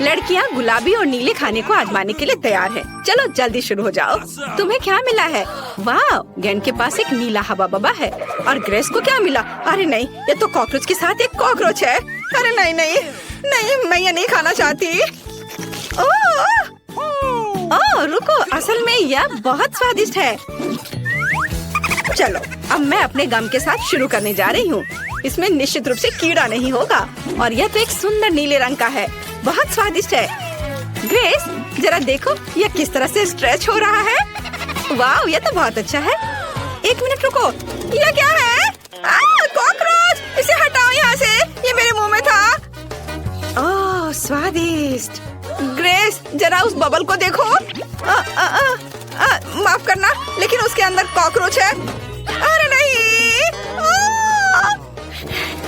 लड़कियाँ गुलाबी और नीले खाने को आजमाने के लिए तैयार है। चलो जल्दी शुरू हो जाओ। तुम्हें क्या मिला है? वाह, गेन के पास एक नीला हवा बबा है। और ग्रेस को क्या मिला? अरे नहीं, ये तो कॉकरोच के साथ एक कॉकरोच है। अरे नहीं नहीं नहीं, मैं ये नहीं खाना चाहती। ओह रुको, असल में यह बहुत स्वादिष्ट है। चलो अब मैं अपने गम के साथ शुरू करने जा रही हूँ। इसमें निश्चित रूप से कीड़ा नहीं होगा और यह तो एक सुंदर नीले रंग का है। बहुत स्वादिष्ट है। ग्रेस जरा देखो, यह किस तरह से स्ट्रेच हो रहा है। वाह, यह तो बहुत अच्छा है। एक मिनट रुको, यह क्या है? कॉकरोच, इसे हटाओ यहाँ से, ये मेरे मुंह में था। ओह स्वादिष्ट। ग्रेस जरा उस बबल को देखो। माफ करना, लेकिन उसके अंदर कॉकरोच है। अरे नहीं,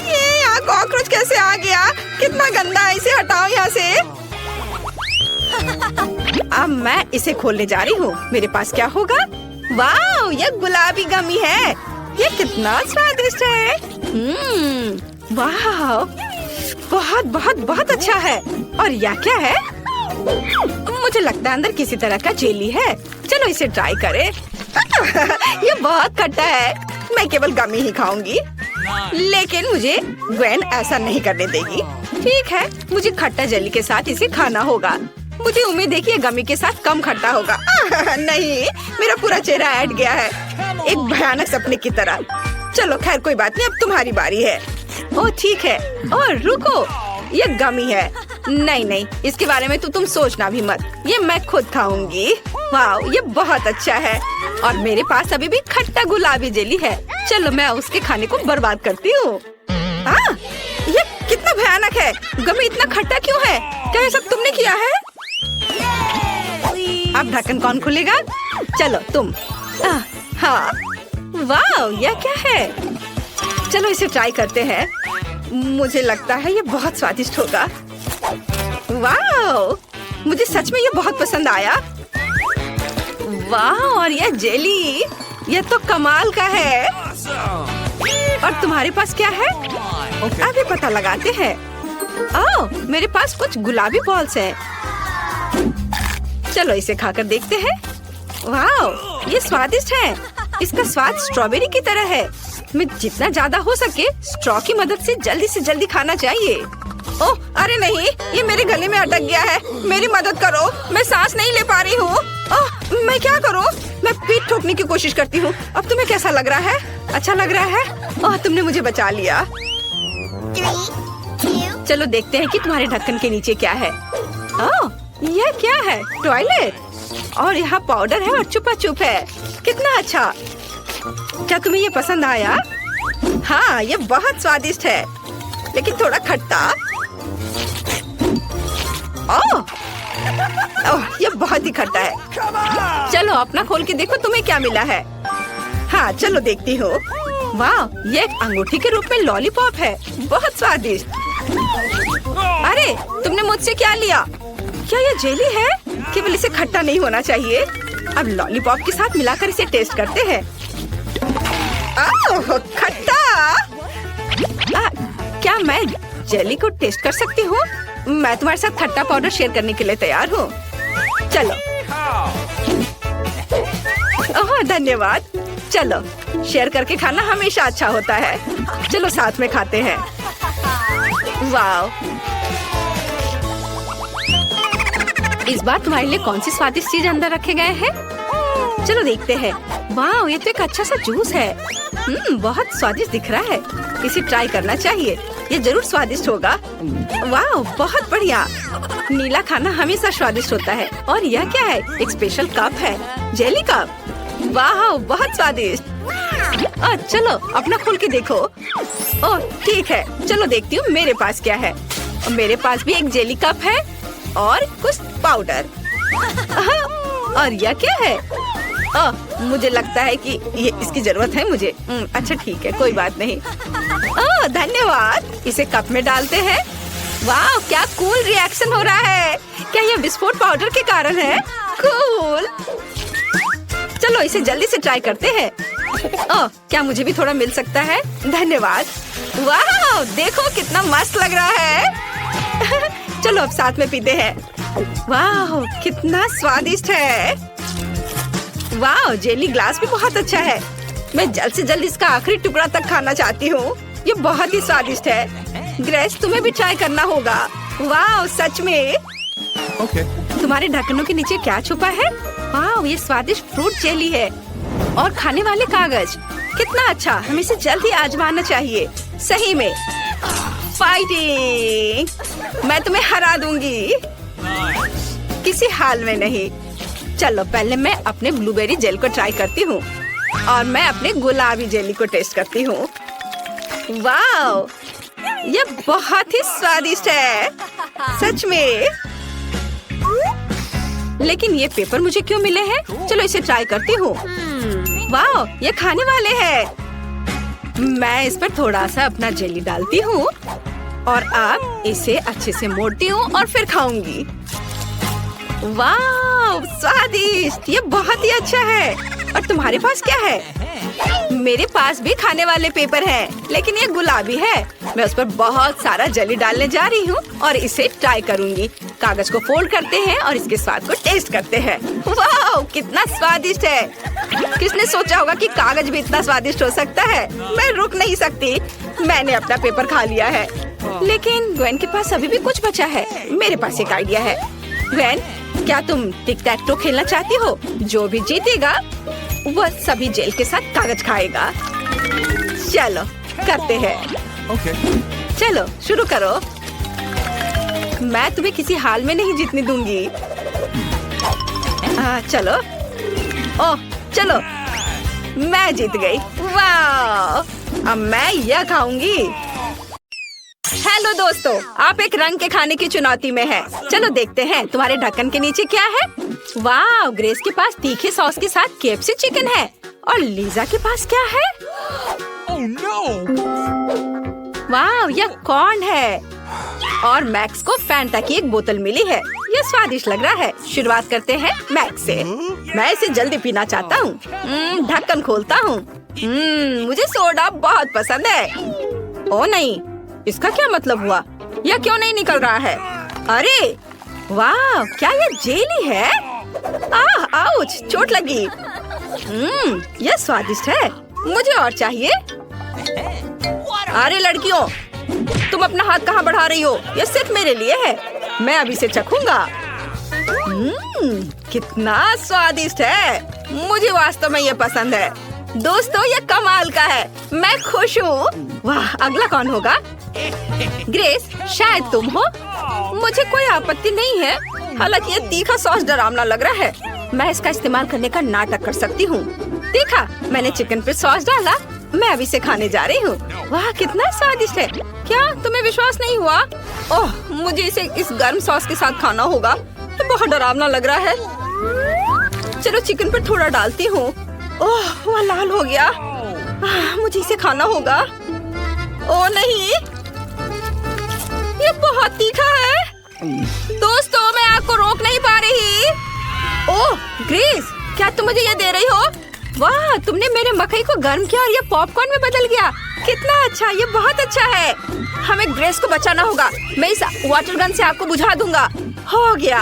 ये यहाँ कॉकरोच कैसे आ गया? कितना गंदा है, इसे हटाओ यहाँ से। अब मैं इसे खोलने जा रही हूँ। मेरे पास क्या होगा? वाह, यह गुलाबी गमी है। यह कितना स्वादिष्ट है। वाह, बहुत बहुत बहुत अच्छा है। और यह क्या है? मुझे लगता है अंदर किसी तरह का जेली है। चलो इसे ट्राई करें। ये बहुत खट्टा है। मैं केवल गमी ही खाऊंगी, लेकिन मुझे ग्वेन ऐसा नहीं करने देगी। ठीक है, मुझे खट्टा जेली के साथ इसे खाना होगा। मुझे उम्मीद है कि ये गमी के साथ कम खट्टा होगा। नहीं, मेरा पूरा चेहरा ऐड गया है, एक भयानक सपने की तरह। चलो खैर कोई बात नहीं, अब तुम्हारी बारी है। ओह ठीक है। और रुको, ये गमी है। नहीं नहीं, इसके बारे में तो तुम सोचना भी मत, ये मैं खुद खाऊंगी। वाह, ये बहुत अच्छा है। और मेरे पास अभी भी खट्टा गुलाबी जेली है। चलो मैं उसके खाने को बर्बाद करती हूँ। ये कितना भयानक है। गमी इतना खट्टा क्यों है? क्या ये सब तुमने किया है? अब ढक्कन कौन खुलेगा? चलो तुम। हाँ, वाह, यह क्या है? चलो इसे ट्राई करते हैं। मुझे लगता है ये बहुत स्वादिष्ट होगा। वाह, मुझे सच में ये बहुत पसंद आया। वाह, और यह जेली, यह तो कमाल का है। और तुम्हारे पास क्या है? अभी पता लगाते हैं। ओह, मेरे पास कुछ गुलाबी बॉल्स हैं। चलो इसे खाकर देखते हैं। वाह, ये स्वादिष्ट है। इसका स्वाद स्ट्रॉबेरी की तरह है। मैं जितना ज्यादा हो सके स्ट्रॉ की मदद से जल्दी खाना चाहिए। ओह अरे नहीं, ये मेरे गले में अटक गया है। मेरी मदद करो, मैं सांस नहीं ले पा रही हूँ। ओह, मैं क्या करूँ? मैं पीठ ठोकने की कोशिश करती हूँ। अब तुम्हें कैसा लग रहा है? अच्छा लग रहा है? ओह, तुमने मुझे बचा लिया। चलो देखते हैं कि तुम्हारे ढक्कन के नीचे क्या है। ओह, यह क्या है? टॉयलेट। और यहाँ पाउडर है और चुपा चुप है। कितना अच्छा। क्या तुम्हें ये पसंद आया? हाँ, ये बहुत स्वादिष्ट है, लेकिन थोड़ा खट्टा। ओह, ये बहुत ही खट्टा है। चलो अपना खोल के देखो तुम्हें क्या मिला है। हाँ चलो देखती हूँ। वाह, ये एक अंगूठी के रूप में लॉलीपॉप है। बहुत स्वादिष्ट। अरे तुमने मुझसे क्या लिया? क्या ये जेली है? केवल इसे खट्टा नहीं होना चाहिए। अब लॉलीपॉप के साथ मिलाकर इसे टेस्ट करते हैं। ओह, खट्टा। क्या मैं जेली को टेस्ट कर सकती हूँ? मैं तुम्हारे साथ खट्टा पाउडर शेयर करने के लिए तैयार हूँ। चलो। ओह धन्यवाद। चलो, शेयर करके खाना हमेशा अच्छा होता है। चलो साथ में खाते हैं। वाह, इस बार तुम्हारे लिए कौन सी स्वादिष्ट चीज अंदर रखे गए हैं? चलो देखते हैं। वाह, ये तो एक अच्छा सा जूस है। बहुत स्वादिष्ट दिख रहा है। इसे ट्राई करना चाहिए, ये जरूर स्वादिष्ट होगा। वाह, बहुत बढ़िया। नीला खाना हमेशा स्वादिष्ट होता है। और यह क्या है? एक स्पेशल कप है, जेली कप। वाह, बहुत स्वादिष्ट। चलो अपना खोल के देखो। ओह ठीक है, चलो देखती हूँ मेरे पास क्या है। मेरे पास भी एक जेली कप है और कुछ पाउडर। और यह क्या है? मुझे लगता है कि ये इसकी जरूरत है मुझे। अच्छा ठीक है, कोई बात नहीं। धन्यवाद। इसे कप में डालते हैं। वाह, क्या कूल रिएक्शन हो रहा है। क्या ये विस्फोट पाउडर के कारण है? कूल। चलो इसे जल्दी से ट्राई करते हैं। क्या मुझे भी थोड़ा मिल सकता है? धन्यवाद। वाह, देखो कितना मस्त लग रहा है। चलो अब साथ में पीते हैं। वाह कितना स्वादिष्ट है। वाह जेली ग्लास भी बहुत अच्छा है। मैं जल्द से जल्द इसका आखिरी टुकड़ा तक खाना चाहती हूँ। ये बहुत ही स्वादिष्ट है। ग्रेस तुम्हें भी ट्राई करना होगा। वाह सच में। तुम्हारे ढक्कनों के नीचे क्या छुपा है? वाह ये स्वादिष्ट फ्रूट जेली है और खाने वाले कागज। कितना अच्छा, हमें इसे जल्द ही आजमाना चाहिए। सही में फाइटिंग। मैं तुम्हें हरा दूंगी। किसी हाल में नहीं। चलो पहले मैं अपने ब्लूबेरी जेल को ट्राई करती हूँ और मैं अपने गुलाबी जेली को टेस्ट करती हूँ। वाह ये बहुत ही स्वादिष्ट है सच में। लेकिन ये पेपर मुझे क्यों मिले हैं? चलो इसे ट्राई करती हूँ। वाह ये खाने वाले हैं। मैं इस पर थोड़ा सा अपना जेली डालती हूँ और अब इसे अच्छे से मोड़ती हूँ और फिर खाऊंगी। वाह स्वादिष्ट, ये बहुत ही अच्छा है। और तुम्हारे पास क्या है? मेरे पास भी खाने वाले पेपर हैं, लेकिन ये गुलाबी है। मैं उस पर बहुत सारा जेली डालने जा रही हूँ और इसे ट्राई करूँगी। कागज को फोल्ड करते हैं और इसके स्वाद को टेस्ट करते हैं। वाह कितना स्वादिष्ट है। किसने सोचा होगा कि कागज भी इतना स्वादिष्ट हो सकता है? मैं रुक नहीं सकती। मैंने अपना पेपर खा लिया है। लेकिन ग्वेन के पास अभी भी कुछ बचा है। मेरे पास एक आइडिया है। ग्वेन क्या तुम टिक टैक टो खेलना चाहती हो? जो भी जीतेगा वह सभी जेल के साथ कागज खाएगा। चलो करते हैं। चलो शुरू करो। मैं तुम्हें किसी हाल में नहीं जीतने दूंगी। चलो ओह चलो मैं जीत गई। वाह अब मैं यह खाऊंगी। हेलो दोस्तों, आप एक रंग के खाने की चुनौती में हैं। चलो देखते हैं तुम्हारे ढक्कन के नीचे क्या है। वाह ग्रेस के पास तीखे सॉस के साथ केएफसी चिकन है और लीजा के पास क्या है? Oh no! वाह यह कॉर्न है और मैक्स को फैंटा की एक बोतल मिली है। यह स्वादिष्ट लग रहा है। शुरुआत करते हैं मैक्स से। मैं इसे जल्दी पीना चाहता हूँ। ढक्कन खोलता हूँ। मुझे सोडा बहुत पसंद है। ओ नहीं, इसका क्या मतलब हुआ? यह क्यों नहीं निकल रहा है? अरे वाह क्या यह जेली है? आउच चोट लगी। यह स्वादिष्ट है। मुझे और चाहिए। अरे लड़कियों, तुम अपना हाथ कहाँ बढ़ा रही हो? यह सिर्फ मेरे लिए है। मैं अभी से चखूंगा। कितना स्वादिष्ट है। मुझे वास्तव में यह पसंद है। दोस्तों यह कमाल का है। मैं खुश हूँ। वाह अगला कौन होगा? ग्रेस शायद तुम हो। मुझे कोई आपत्ति नहीं है। हालांकि ये तीखा सॉस डरावना लग रहा है। मैं इसका इस्तेमाल करने का नाटक कर सकती हूँ। देखा, मैंने चिकन पे सॉस डाला। मैं अभी से खाने जा रही हूँ। वाह कितना स्वादिष्ट है। क्या तुम्हें विश्वास नहीं हुआ? ओह मुझे इसे इस गर्म सॉस के साथ खाना होगा। तो बहुत डरावना लग रहा है। चलो चिकन पर थोड़ा डालती हूँ। ओह वह लाल हो गया। मुझे इसे खाना होगा। ओ नहीं, ये बहुत तीखा है। दोस्तों मैं आपको रोक नहीं पा रही। ओह ग्रेस, क्या तुम मुझे ये दे रही हो? वाह तुमने मेरे मकई को गर्म किया और ये पॉपकॉर्न में बदल गया। कितना अच्छा, ये बहुत अच्छा है। हमें ग्रेस को बचाना होगा। मैं इस वाटर गन से आपको बुझा दूंगा। हो गया।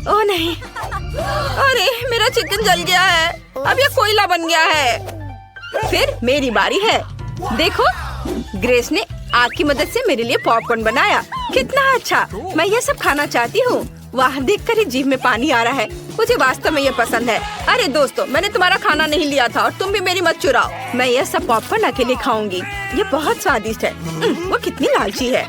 ओह नहीं, अरे मेरा चिकन जल गया है। अब ये कोयला बन गया है। फिर मेरी बारी है। देखो ग्रेस ने आग की मदद से मेरे लिए पॉपकॉर्न बनाया। कितना अच्छा, मैं ये सब खाना चाहती हूँ। वाह देखकर ही जीभ में पानी आ रहा है। मुझे वास्तव में ये पसंद है। अरे दोस्तों, मैंने तुम्हारा खाना नहीं लिया था और तुम भी मेरी मत चुराओ। मैं ये सब पॉपकॉर्न अकेले खाऊंगी। ये बहुत स्वादिष्ट है। वो कितनी लालची है।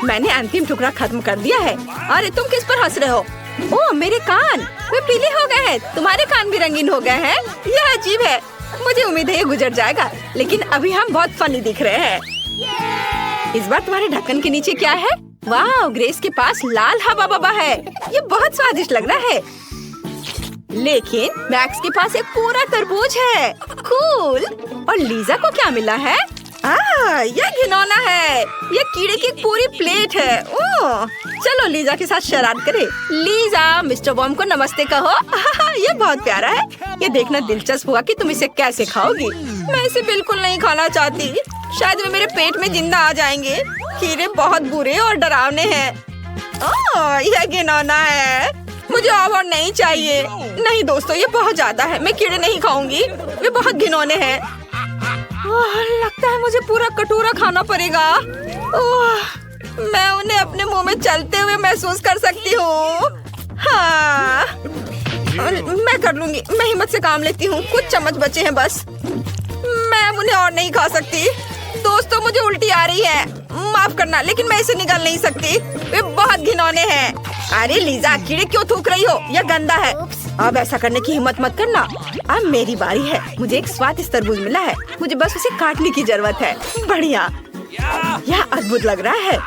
मैंने अंतिम टुकड़ा खत्म कर दिया है। अरे तुम किस पर हंस रहे हो? ओह मेरे कान, वे पीले हो गए हैं। तुम्हारे कान भी रंगीन हो गए हैं। यह अजीब है। मुझे उम्मीद है ये गुजर जाएगा, लेकिन अभी हम बहुत फनी दिख रहे हैं। इस बार तुम्हारे ढक्कन के नीचे क्या है? वाह ग्रेस के पास लाल हवा बबा है। ये बहुत स्वादिष्ट लग रहा है। लेकिन मैक्स के पास एक पूरा तरबूज है। कूल। और लीजा को क्या मिला है? यह घिनौना है। यह कीड़े की पूरी प्लेट है। ओह चलो लीजा के साथ शरारत करें। लीजा मिस्टर बॉम को नमस्ते कहो। ये बहुत प्यारा है। ये देखना दिलचस्प हुआ कि तुम इसे कैसे खाओगी। मैं इसे बिल्कुल नहीं खाना चाहती। शायद वे मेरे पेट में जिंदा आ जाएंगे। कीड़े बहुत बुरे और डरावने हैं। ओह, यह घिनौना है। मुझे और नहीं चाहिए। नहीं दोस्तों, ये बहुत ज्यादा है। मैं कीड़े नहीं खाऊंगी, ये बहुत घिनौने हैं। ओह, लगता है मुझे पूरा कटोरा खाना पड़ेगा। ओह, मैं उन्हें अपने मुंह में चलते हुए महसूस कर सकती हूँ। हाँ, मैं कर लूंगी। मैं हिम्मत से काम लेती हूँ। कुछ चम्मच बचे हैं बस। मैं उन्हें और नहीं खा सकती। दोस्तों, मुझे उल्टी आ रही है। माफ करना, लेकिन मैं इसे निकाल नहीं सकती। वे बहुत घिनौने हैं। अरे लीजा, कीड़े क्यों थूक रही हो? यह गंदा है। अब ऐसा करने की हिम्मत मत करना। अब मेरी बारी है। मुझे एक स्वादिष्ट तरबूज मिला है। मुझे बस उसे काटने की जरूरत है। बढ़िया, यह अद्भुत लग रहा है।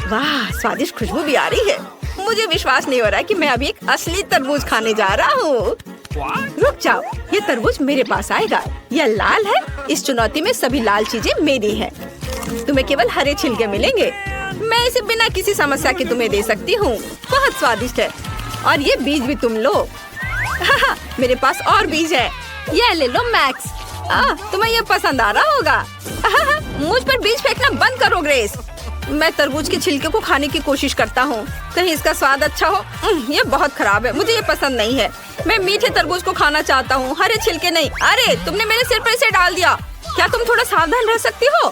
वाह, स्वादिष्ट खुशबू भी आ रही है। मुझे विश्वास नहीं हो रहा है कि मैं अभी एक असली तरबूज खाने जा रहा हूँ। रुक जाओ, ये तरबूज मेरे पास आएगा। यह लाल है। इस चुनौती में सभी लाल चीजें मेरी हैं। तुम्हें केवल हरे छिलके मिलेंगे। मैं इसे बिना किसी समस्या के तुम्हें दे सकती हूँ। बहुत स्वादिष्ट है। और ये बीज भी तुम लो। मेरे पास और बीज है। ये ले लो मैक्स। तुम्हें ये पसंद आ रहा होगा। मुझ पर बीज फेंकना बंद करो ग्रेस। मैं तरबूज के छिलके को खाने की कोशिश करता हूँ। कहीं इसका स्वाद अच्छा हो। ये बहुत खराब है। मुझे ये पसंद नहीं है। मैं मीठे तरबूज को खाना चाहता हूँ, हरे छिलके नहीं। अरे, तुमने मेरे सिर पर इसे डाल दिया। क्या तुम थोड़ा सावधान रह सकती हो?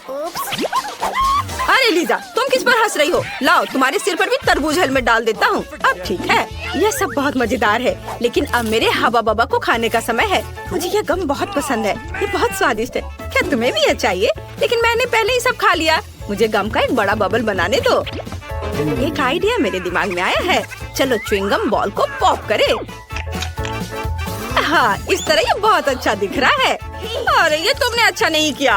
अरे लीजा, तुम किस पर हंस रही हो? लाओ, तुम्हारे सिर पर भी तरबूज हेलमेट डाल देता हूँ। अब ठीक है। यह सब बहुत मजेदार है, लेकिन अब मेरे हवा बाबा को खाने का समय है। मुझे यह गम बहुत पसंद है। ये बहुत स्वादिष्ट है। क्या तुम्हें भी यह चाहिए? लेकिन मैंने पहले ही सब खा लिया। मुझे गम का एक बड़ा बबल बनाने दो। एक आइडिया मेरे दिमाग में आया है। चलो च्युइंगम बॉल को पॉप करें। हाँ, इस तरह ये बहुत अच्छा दिख रहा है। अरे, ये तुमने अच्छा नहीं किया।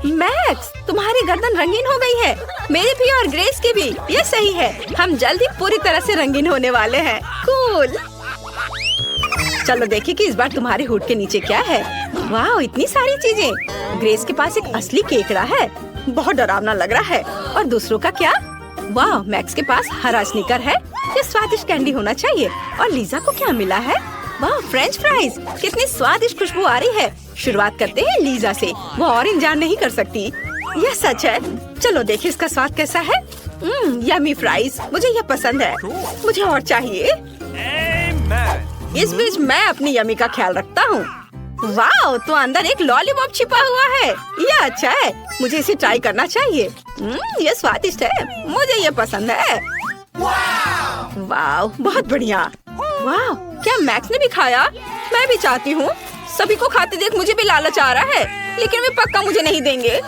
मैक्स, तुम्हारी गर्दन रंगीन हो गई है। मेरी भी और ग्रेस की भी। ये सही है। हम जल्द ही पूरी तरह से रंगीन होने वाले हैं। कूल। चलो देखिए कि इस बार तुम्हारे हुड के नीचे क्या है। वाह, इतनी सारी चीजें। ग्रेस के पास एक असली केकड़ा है। बहुत डरावना लग रहा है। और दूसरों का क्या? वाह, मैक्स के पास हरा स्निकर है। ये स्वादिष्ट कैंडी होना चाहिए। और लीजा को क्या मिला है? वाह, फ्रेंच फ्राइज। कितनी स्वादिष्ट खुशबू आ रही है। शुरुआत करते हैं लीजा से। वो और इंतजार नहीं कर सकती। यह सच है। चलो देखिए इसका स्वाद कैसा है। Yummy fries. मुझे यह पसंद है। मुझे और चाहिए। इस बीच मैं अपनी यम्मी का ख्याल रखता हूँ। वाह, तो अंदर एक लॉलीपॉप छिपा हुआ है। यह अच्छा है। मुझे इसे ट्राई करना चाहिए। यह स्वादिष्ट है। मुझे यह पसंद है। वाह, बहुत बढ़िया। वाह, क्या मैक्स ने भी खाया? मैं भी चाहती हूँ। सभी को खाते देख मुझे भी लालच आ रहा है, लेकिन वे पक्का मुझे नहीं देंगे।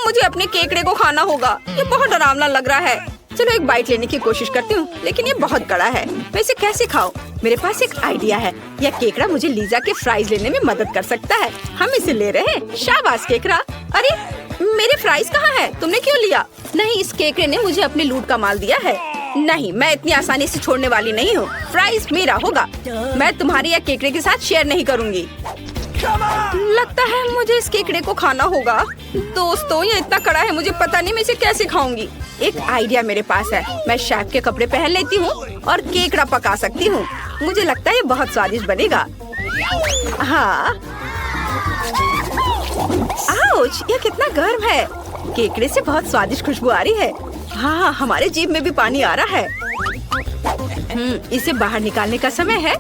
मुझे अपने केकड़े को खाना होगा। ये बहुत डरावना लग रहा है। चलो एक बाइट लेने की कोशिश करती हूँ, लेकिन ये बहुत कड़ा है। मैं इसे कैसे खाऊं? मेरे पास एक आइडिया है। यह केकड़ा मुझे लीजा के फ्राइज लेने में मदद कर सकता है। हम इसे ले रहे हैं। शाबाश केकड़ा। अरे, मेरे फ्राइज कहाँ है? तुमने क्यों लिया? नहीं, इस केकड़े ने मुझे अपने लूट का माल दिया है। नहीं, मैं इतनी आसानी से छोड़ने वाली नहीं हूँ। फ्राइज मेरा होगा। मैं तुम्हारे या केकड़े के साथ शेयर नहीं करूँगी। लगता है मुझे इस केकड़े को खाना होगा। दोस्तों, ये इतना कड़ा है, मुझे पता नहीं मैं इसे कैसे खाऊंगी। एक आइडिया मेरे पास है। मैं शेफ के कपड़े पहन लेती हूँ और केकड़ा पका सकती हूँ। मुझे लगता है ये बहुत स्वादिष्ट बनेगा। हाँ। आउच, यह कितना गर्म है। केकड़े से बहुत स्वादिष्ट खुशबू आ रही है। हाँ, हमारे जीभ में भी पानी आ रहा है। इसे बाहर निकालने का समय है।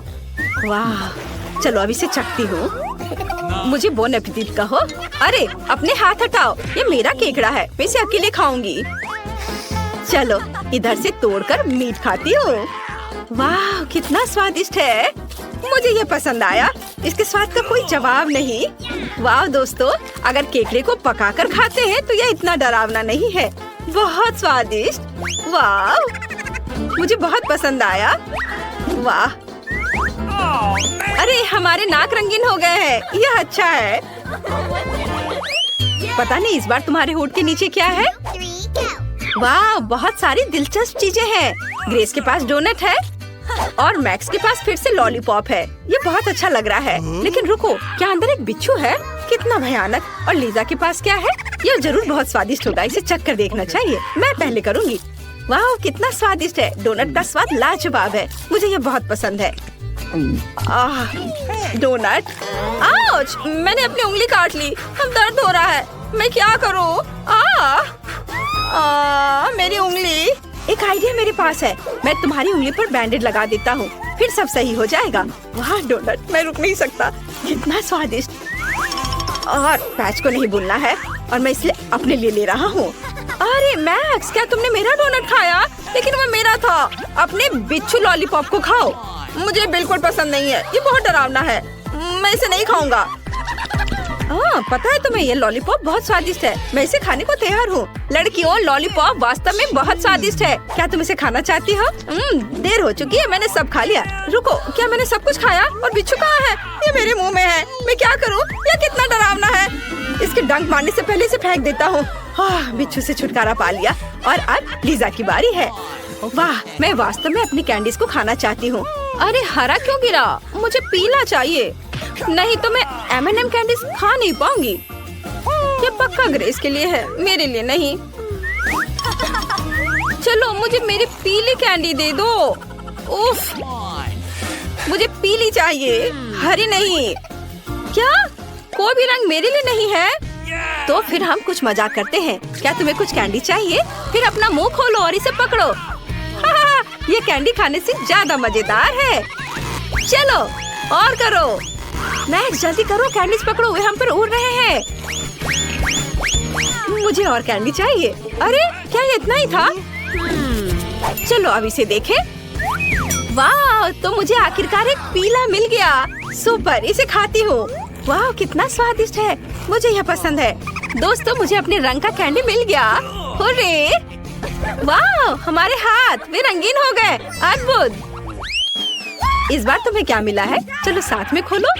वाह, चलो अब इसे चखती हूँ। मुझे बोन एपेटिट कहो। अरे, अपने हाथ हटाओ। ये मेरा केकड़ा है। मैं इसे अकेले खाऊंगी। चलो इधर से तोड़कर मीट खाती हूँ। वाह, कितना स्वादिष्ट है। मुझे ये पसंद आया। इसके स्वाद का कोई जवाब नहीं। वाह दोस्तों, अगर केकड़े को पकाकर खाते हैं तो यह इतना डरावना नहीं है। बहुत स्वादिष्ट। वाह, मुझे बहुत पसंद आया। वाह, अरे हमारे नाक रंगीन हो गए हैं। यह अच्छा है। पता नहीं इस बार तुम्हारे होठ के नीचे क्या है। वाह, बहुत सारी दिलचस्प चीजें हैं। ग्रेस के पास डोनट है और मैक्स के पास फिर से लॉलीपॉप है। ये बहुत अच्छा लग रहा है। लेकिन रुको, क्या अंदर एक बिच्छू है? कितना भयानक। और लीजा के पास क्या है? यह जरूर बहुत स्वादिष्ट होगा। इसे चख कर देखना चाहिए। मैं पहले करूँगी। वाह, कितना स्वादिष्ट है। डोनट का स्वाद लाजवाब है। मुझे ये बहुत पसंद है। डोनट। आउच, मैंने अपनी उंगली काट ली। अब दर्द हो रहा है। मैं क्या करूँ? मेरी उंगली। एक आइडिया मेरे पास है। मैं तुम्हारी उंगली पर बैंडेड लगा देता हूँ, फिर सब सही हो जाएगा। वाह डोनट, मैं रुक नहीं सकता, कितना स्वादिष्ट। और पैच को नहीं भूलना है, और मैं इसलिए अपने लिए ले रहा हूँ। अरे मैक्स, क्या तुमने मेरा डोनट खाया? लेकिन वो मेरा था। अपने बिच्छू लॉलीपॉप को खाओ। मुझे बिल्कुल पसंद नहीं है, ये बहुत डरावना है, मैं इसे नहीं खाऊंगा। पता है तुम्हें, ये लॉलीपॉप बहुत स्वादिष्ट है। मैं इसे खाने को तैयार हूँ। लड़कियों, लॉलीपॉप वास्तव में बहुत स्वादिष्ट है। क्या तुम इसे खाना चाहती हो? देर हो चुकी है, मैंने सब खा लिया। रुको, क्या मैंने सब कुछ खाया? और बिच्छू कहाँ है? ये मेरे मुंह में है, मैं क्या करूँ? ये कितना डरावना है। इसके डंक मारने से पहले इसे फेंक देता हूँ। बिच्छू से छुटकारा पा लिया। और अब लीजा की बारी है। वाह, मैं वास्तव में अपनी कैंडीज को खाना चाहती हूँ। अरे हरा क्यों गिरा? मुझे पीला चाहिए, नहीं तो मैं M&M कैंडीज खा नहीं पाऊंगी। ये पक्का ग्रेस के लिए है, मेरे लिए नहीं। चलो मुझे मेरी पीली कैंडी दे दो। उफ, मुझे पीली चाहिए, हरी नहीं। क्या कोई भी रंग मेरे लिए नहीं है? तो फिर हम कुछ मजाक करते हैं। क्या तुम्हें कुछ कैंडी चाहिए? फिर अपना मुंह खोलो और इसे पकड़ो। ये कैंडी खाने से ज्यादा मजेदार है। चलो और करो। मैक्स जल्दी करो, कैंडीज पकड़ो, वे हम पर उड़ रहे हैं। मुझे और कैंडी चाहिए। अरे क्या ये इतना ही था? चलो अब इसे देखें। वाह, तो मुझे आखिरकार एक पीला मिल गया। सुपर, इसे खाती हूँ। वाह कितना स्वादिष्ट है, मुझे यह पसंद है। दोस्तों, मुझे अपने रंग का कैंडी मिल गया। हुर्रे! वाह, हमारे हाथ वे रंगीन हो गए, अद्भुत। इस बार तुम्हें क्या मिला है? चलो साथ में खोलो।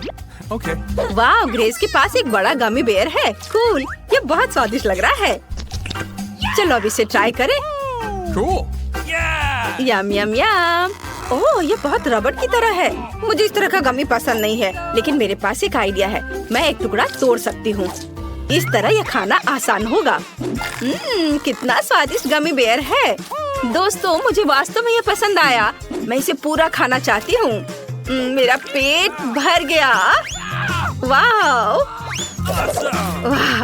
Okay. वाह, ग्रेस के पास एक बड़ा गमी बेयर है। कूल, ये बहुत स्वादिष्ट लग रहा है। चलो अब इसे ट्राई करें। Cool. Yeah. यम यम यम। ओह, ये बहुत रबड़ की तरह है। मुझे इस तरह का गमी पसंद नहीं है, लेकिन मेरे पास एक आइडिया है। मैं एक टुकड़ा तोड़ सकती हूँ। इस तरह यह खाना आसान होगा। कितना स्वादिष्ट गमी बेयर है। दोस्तों, मुझे वास्तव में ये पसंद आया। मैं इसे पूरा खाना चाहती हूँ। मेरा पेट भर गया। वाह वाह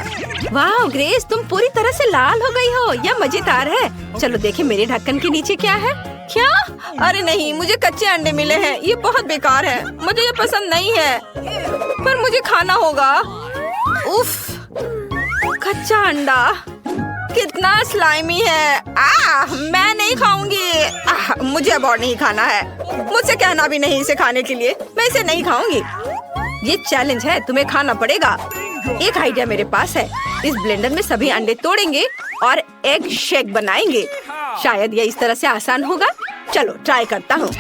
वाह ग्रेस, तुम पूरी तरह से लाल हो गई हो। यह मजेदार है। चलो देखें मेरे ढक्कन के नीचे क्या है। क्या? अरे नहीं, मुझे कच्चे अंडे मिले हैं। ये बहुत बेकार है, मुझे ये पसंद नहीं है, पर मुझे खाना होगा। उफ, कच्चा अंडा कितना स्लाइमी है। मैं नहीं खाऊंगी। मुझे अब और नहीं खाना है। मुझसे कहना भी नहीं इसे खाने के लिए। मैं इसे नहीं खाऊंगी। ये चैलेंज है, तुम्हें खाना पड़ेगा। एक आइडिया मेरे पास है। इस ब्लेंडर में सभी अंडे तोड़ेंगे और एग शेक बनाएंगे। शायद ये इस तरह से आसान होगा। चलो ट्राई करता हूँ।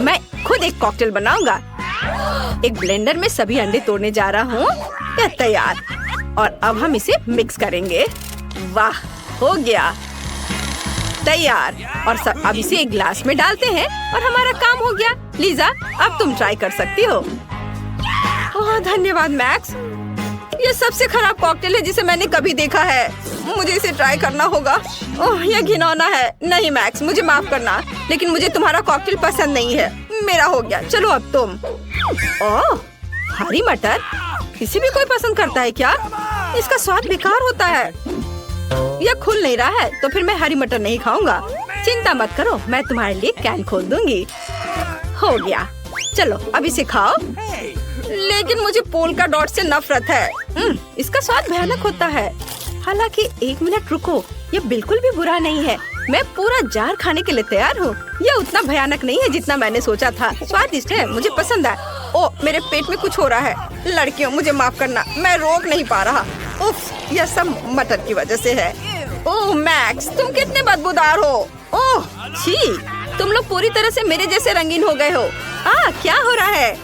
मैं खुद एक कॉकटेल बनाऊंगा। एक ब्लेंडर में सभी अंडे तोड़ने जा रहा हूँ। यह तैयार। और अब हम इसे मिक्स करेंगे। वाह, हो गया तैयार। और अब इसे एक ग्लास में डालते हैं और हमारा काम हो गया। लीजा, अब तुम ट्राई कर सकती हो। ओह धन्यवाद मैक्स। ये सबसे खराब कॉकटेल है जिसे मैंने कभी देखा है। मुझे इसे ट्राई करना होगा। ओह, यह घिनौना है। नहीं मैक्स, मुझे माफ करना, लेकिन मुझे तुम्हारा कॉकटेल पसंद नहीं है। मेरा हो गया। चलो अब तुम। ओह, हरी मटर, इसे भी कोई पसंद करता है क्या? इसका स्वाद बेकार होता है। यह खुल नहीं रहा है, तो फिर मैं हरी मटर नहीं खाऊंगा। चिंता मत करो, मैं तुम्हारे लिए कैन खोल दूंगी। हो गया। चलो अब इसे खाओ। लेकिन मुझे पोल्का डॉट से नफरत है। इसका स्वाद भयानक होता है। हालांकि एक मिनट रुको, ये बिल्कुल भी बुरा नहीं है। मैं पूरा जार खाने के लिए तैयार हूँ। यह उतना भयानक नहीं है जितना मैंने सोचा था। स्वादिष्ट है, मुझे पसंद है। ओ, मेरे पेट में कुछ हो रहा है। लड़कियों, मुझे माफ करना, मैं रोक नहीं पा रहा। उफ, यह सब मटर की वजह से है। ओह मैक्स, तुम कितने बदबूदार हो। ओह छी, तुम लोग पूरी तरह से मेरे जैसे रंगीन हो गए हो। क्या हो रहा है?